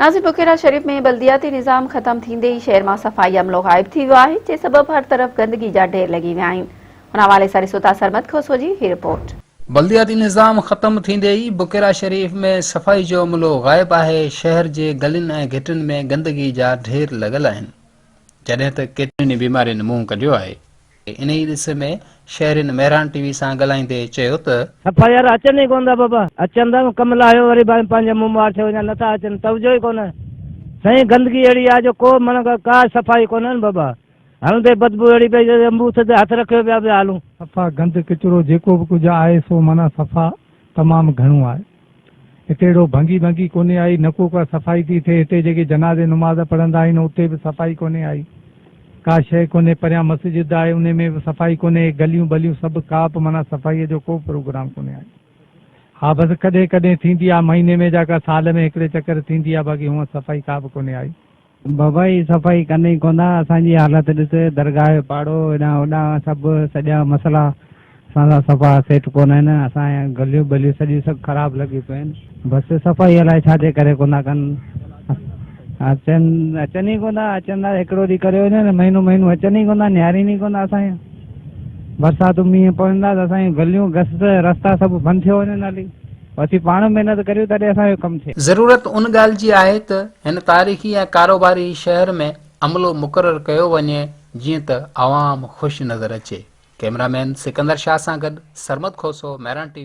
नाज़िर बकेरा शरीफ में बल्दियाती निज़ाम ख़त्म थींदे ही शहर में सफ़ाई अमलो गायब थी वियो आहे, जे सबब हर तरफ गंदगी जा ढेर लगी विया आहिनि। उन हवाले सां रिसोता सरमद खोसो जी ही रिपोर्ट। बल्दियाती निज़ाम ख़त्म थींदे ही बकेरा शरीफ में सफ़ाई जो अमलो गायब आहे। शहर जे गलियुनि ऐं घिटियुनि में गंदगी जा ढेर लॻल आहिनि, जॾहिं त केतिरियुनि बीमारियुनि मुंहुं कढियो आहे। इन ई ॾिस में शहरियुनि मेहरान टीवी सां ॻाल्हाईंदे चयो त सफ़ाई वारा अचनि ई कोन था बाबा, अचनि था कमु लाहियो वरी पंहिंजे मुंहुं मार थियो वञनि नथा अचनि, तवजो ई कोन। साईं गंदगी अहिड़ी आहे जो को माना का सफ़ाई कोन्हे बाबा, हलंदे बदबू अहिड़ी पई अमबूथ ते हथ रखियो पिया हलूं। सफ़ा गंद किचिरो जेको बि कुझु आहे सो माना सफ़ा तमामु घणो आहे। हिते अहिड़ो भंगी भंगी कोन्हे आई, न को का सफ़ाई थी थिए। हिते जेके जनाज़े नमाज़ पढ़ंदा आहिनि उते बि सफ़ाई कोन्हे आई, का शइ कोन्हे। परियां मस्जिद आहे उन में बि सफ़ाई कोन्हे, गलियूं बलियूं सभु का बि माना सफ़ाईअ जो को प्रोग्राम कोन्हे आई। हा बसि कॾहिं कॾहिं थींदी आहे, महीने में जा का साल में हिकिड़े चकर थींदी आहे, बाक़ी हूअं सफ़ाई का बि कोन्हे आई। बाबा ही सफ़ाई कनि ई कोन था। असांजी हालत ॾिस, दरगाह जो पाड़ो हेॾां होॾां सभु सॼा मसला असां सफ़ा सेट कोन आहिनि। असांजा गलियूं बलियूं सॼियूं सभु ख़राबु लॻी पियूं आहिनि। बसि सफ़ाई अलाए छाजे करे कोन था कनि। अचनि ई कोन था, अचनि था हिकिड़ो ॾींहुं करे वञनि, महीनो अचनि ई कोन था, निहारीनि ई कोन था। असांजा बरसाति मींहं पवंदा त असांजी गलियूं घस रस्ता सभु बंदि थियो वञनि हली। असीं पाण महिनत करियूं तॾहिं असांजो कमु थिए। ज़रूरत उन ॻाल्हि जी आहे त हिन तारीख़ी ऐं कारोबारी शहर में अमलो मुक़ररु कयो वञे जीअं त आवाम ख़ुशि नज़र अचे। कैमरामैन सिकंदर शाह सां गॾु सरमद खोसो, मेहरान टीवी।